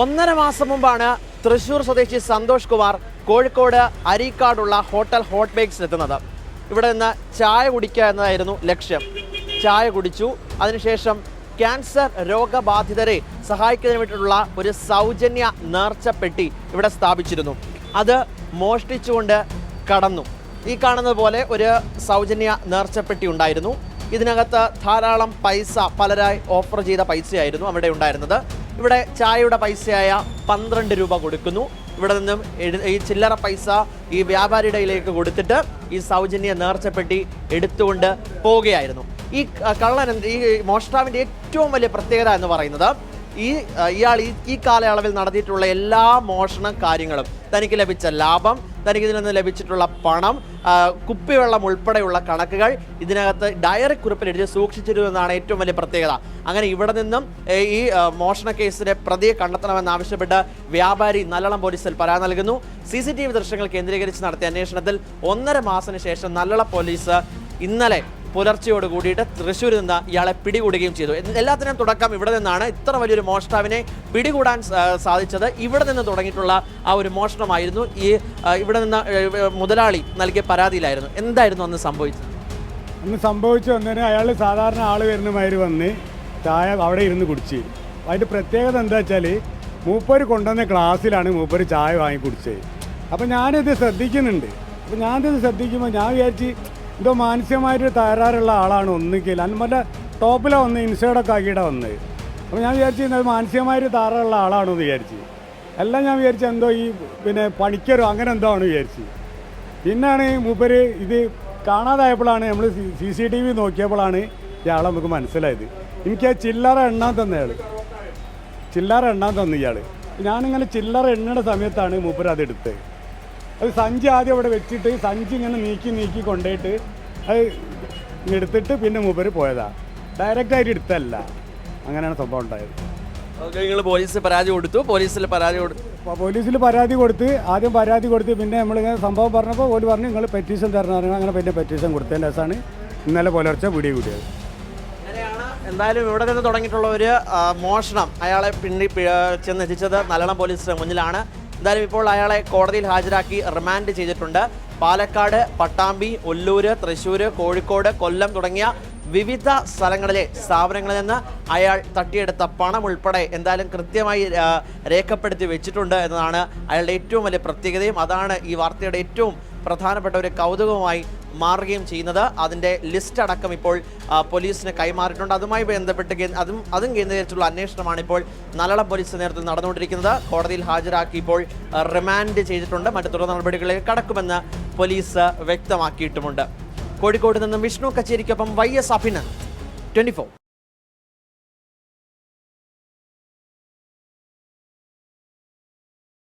1.5 മാസം മുമ്പാണ് തൃശൂർ സ്വദേശി സന്തോഷ് കുമാർ കോഴിക്കോട് അരീക്കാടുള്ള ഹോട്ടൽ ഹോട്ട് ബേക്സിലെത്തുന്നത്. ഇവിടെ നിന്ന് ചായ കുടിക്കുക എന്നതായിരുന്നു ലക്ഷ്യം. ചായ കുടിച്ചു. അതിനുശേഷം ക്യാൻസർ രോഗബാധിതരെ സഹായിക്കുന്നതിന് വേണ്ടിയിട്ടുള്ള ഒരു സൗജന്യ നേർച്ചപ്പെട്ടി ഇവിടെ സ്ഥാപിച്ചിരുന്നു. അത് മോഷ്ടിച്ചുകൊണ്ട് കടന്നു. ഈ കാണുന്നത് പോലെ ഒരു സൗജന്യ നേർച്ചപ്പെട്ടി ഉണ്ടായിരുന്നു. ഇതിനകത്ത് ധാരാളം പൈസ പലരായി ഓഫർ ചെയ്ത പൈസയായിരുന്നു അവിടെ ഉണ്ടായിരുന്നത്. ഇവിടെ ചായയുടെ പൈസയായ 12 രൂപ കൊടുക്കുന്നു. ഇവിടെ നിന്നും ഈ ചില്ലറ പൈസ ഈ വ്യാപാരിയുടെ കയ്യിലേക്ക് കൊടുത്തിട്ട് ഈ സൗജന്യ നേർച്ചപ്പെട്ടി എടുത്തുകൊണ്ട് പോവുകയായിരുന്നു. ഈ കള്ളൻ, ഈ മോഷ്ടാവിൻ്റെ ഏറ്റവും വലിയ പ്രത്യേകത എന്ന് പറയുന്നത് ഇയാൾ ഈ കാലയളവിൽ നടത്തിയിട്ടുള്ള എല്ലാ മോഷണ കാര്യങ്ങളും, തനിക്ക് ലഭിച്ച ലാഭം, തനിക്ക് ഇതിൽ നിന്ന് ലഭിച്ചിട്ടുള്ള പണം, കുപ്പിവെള്ളം ഉൾപ്പെടെയുള്ള കണക്കുകൾ ഇതിനകത്ത് ഡയറി കുറിപ്പിൽ എഴുതി സൂക്ഷിച്ചിരുന്നതാണ് ഏറ്റവും വലിയ പ്രത്യേകത. അങ്ങനെ ഇവിടെ നിന്നും ഈ മോഷണ കേസിലെ പ്രതിയെ കണ്ടെത്തണമെന്നാവശ്യപ്പെട്ട് വ്യാപാരി നല്ലളം പോലീസിൽ പരാതി നൽകുന്നു. CCTV ദൃശ്യങ്ങൾ കേന്ദ്രീകരിച്ച് നടത്തിയ അന്വേഷണത്തിൽ 1.5 മാസത്തിന് ശേഷം നല്ലളം പോലീസ് ഇന്നലെ പുലർച്ചയോട് കൂടിയിട്ട് തൃശ്ശൂരിൽ നിന്ന് ഇയാളെ പിടികൂടുകയും ചെയ്തു. എല്ലാത്തിനും തുടക്കം ഇവിടെ നിന്നാണ്. ഇത്ര വലിയൊരു മോഷ്ടാവിനെ പിടികൂടാൻ സാധിച്ചത് ഇവിടെ നിന്ന് തുടങ്ങിയിട്ടുള്ള ആ ഒരു മോഷണമായിരുന്നു. ഇവിടെ നിന്ന് മുതലാളി നൽകിയ പരാതിയിലായിരുന്നു. എന്തായിരുന്നു അന്ന് സംഭവിച്ചത്? അന്ന് സംഭവിച്ചു വന്നതിന് അയാൾ സാധാരണ ആൾ വരുന്ന മാതിരി വന്ന് ചായ അവിടെ ഇരുന്ന് കുടിച്ച്. അതിൻ്റെ പ്രത്യേകത എന്താ വെച്ചാൽ മൂപ്പര് കൊണ്ടുവന്ന ക്ലാസ്സിലാണ് മൂപ്പര് ചായ വാങ്ങി കുടിച്ചത്. അപ്പോൾ ഞാനിത് ശ്രദ്ധിക്കുന്നുണ്ട്. അപ്പോൾ ഞാനിത് ശ്രദ്ധിക്കുമ്പോൾ ഞാൻ വിചാരിച്ച് എന്തോ മാനസികമായിട്ട് തകരാറുള്ള ആളാണ് ഒന്നിക്കില്ല. അല്ല ടോപ്പിലാണ് വന്ന് ഇൻസൈഡൊക്കെ ആക്കിയിട്ടാണ് വന്നത്. അപ്പോൾ ഞാൻ വിചാരിച്ചു മാനസികമായിട്ട് തകരാറുള്ള ആളാണോ എന്ന് വിചാരിച്ച്. എല്ലാം ഞാൻ വിചാരിച്ചു എന്തോ ഈ പണിക്കരോ അങ്ങനെ എന്തോ ആണ് വിചാരിച്ച്. പിന്നാണ് മൂപ്പര് ഇത് കാണാതായപ്പോഴാണ് നമ്മൾ CCTV നോക്കിയപ്പോഴാണ് ഇയാളെ നമുക്ക് മനസ്സിലായത്. എനിക്ക് ആ ചില്ലറ എണ്ണാൻ തന്നു ഇയാൾ. ഞാനിങ്ങനെ ചില്ലറ എണ്ണയുടെ സമയത്താണ് മൂപ്പര് അതെടുത്തത്. അത് സഞ്ചി ആദ്യം അവിടെ വെച്ചിട്ട് സഞ്ചി ഇങ്ങനെ നീക്കി കൊണ്ടുപോയിട്ട് അത് എടുത്തിട്ട് പിന്നെ മൂപ്പര് പോയതാണ്. ഡയറക്റ്റായിട്ട് എടുത്തല്ല. അങ്ങനെയാണ് സംഭവം ഉണ്ടായത്. നിങ്ങൾ പോലീസിൽ പരാതി കൊടുത്തു. പോലീസിൽ പരാതി കൊടുത്ത് പിന്നെ നമ്മളിങ്ങനെ സംഭവം പറഞ്ഞപ്പോൾ ഓല് പറഞ്ഞു നിങ്ങൾ പെറ്റീഷൻ തരണം. അങ്ങനെ പിന്നെ പെറ്റീഷൻ കൊടുത്തതിൻ്റെ ദിവസമാണ് ഇന്നലെ പുലർച്ചെ കൂടിയത്. എന്തായാലും ഇവിടെ നിന്ന് തുടങ്ങിയിട്ടുള്ള ഒരു മോഷണം അയാളെ ചെന്നെത്തിച്ചത് നല്ലളം പോലീസിന് മുന്നിലാണ്. എന്തായാലും ഇപ്പോൾ അയാളെ കോടതിയിൽ ഹാജരാക്കി റിമാൻഡ് ചെയ്തിട്ടുണ്ട്. പാലക്കാട്, പട്ടാമ്പി, ഒല്ലൂര്, തൃശ്ശൂർ, കോഴിക്കോട്, കൊല്ലം തുടങ്ങിയ വിവിധ സ്ഥലങ്ങളിലെ സ്ഥാപനങ്ങളിൽ നിന്ന് അയാൾ തട്ടിയെടുത്ത പണം ഉൾപ്പെടെ എന്തായാലും കൃത്യമായി രേഖപ്പെടുത്തി വെച്ചിട്ടുണ്ട് എന്നതാണ് അയാളുടെ ഏറ്റവും വലിയ പ്രത്യേകതയും. അതാണ് ഈ വാർത്തയുടെ ഏറ്റവും പ്രധാനപ്പെട്ട ഒരു കൗതുകമായി മാറുകയും ചെയ്യുന്നത്. അതിൻ്റെ ലിസ്റ്റ് അടക്കം ഇപ്പോൾ പോലീസിന് കൈമാറിയിട്ടുണ്ട്. അതുമായി ബന്ധപ്പെട്ട് അതും കേന്ദ്രീകരിച്ചുള്ള അന്വേഷണമാണ് ഇപ്പോൾ നല്ലളം പോലീസ് നേതൃത്വത്തിൽ നടന്നുകൊണ്ടിരിക്കുന്നത്. കോടതിയിൽ ഹാജരാക്കി ഇപ്പോൾ റിമാൻഡ് ചെയ്തിട്ടുണ്ട്. മറ്റു തുടർ നടപടികളിലേക്ക് കടക്കുമെന്ന് പോലീസ് വ്യക്തമാക്കിയിട്ടുമുണ്ട്. കോഴിക്കോട് നിന്നും വിഷ്ണു കച്ചേരിക്കൊപ്പം YS അഭിനന്ദ്, 24.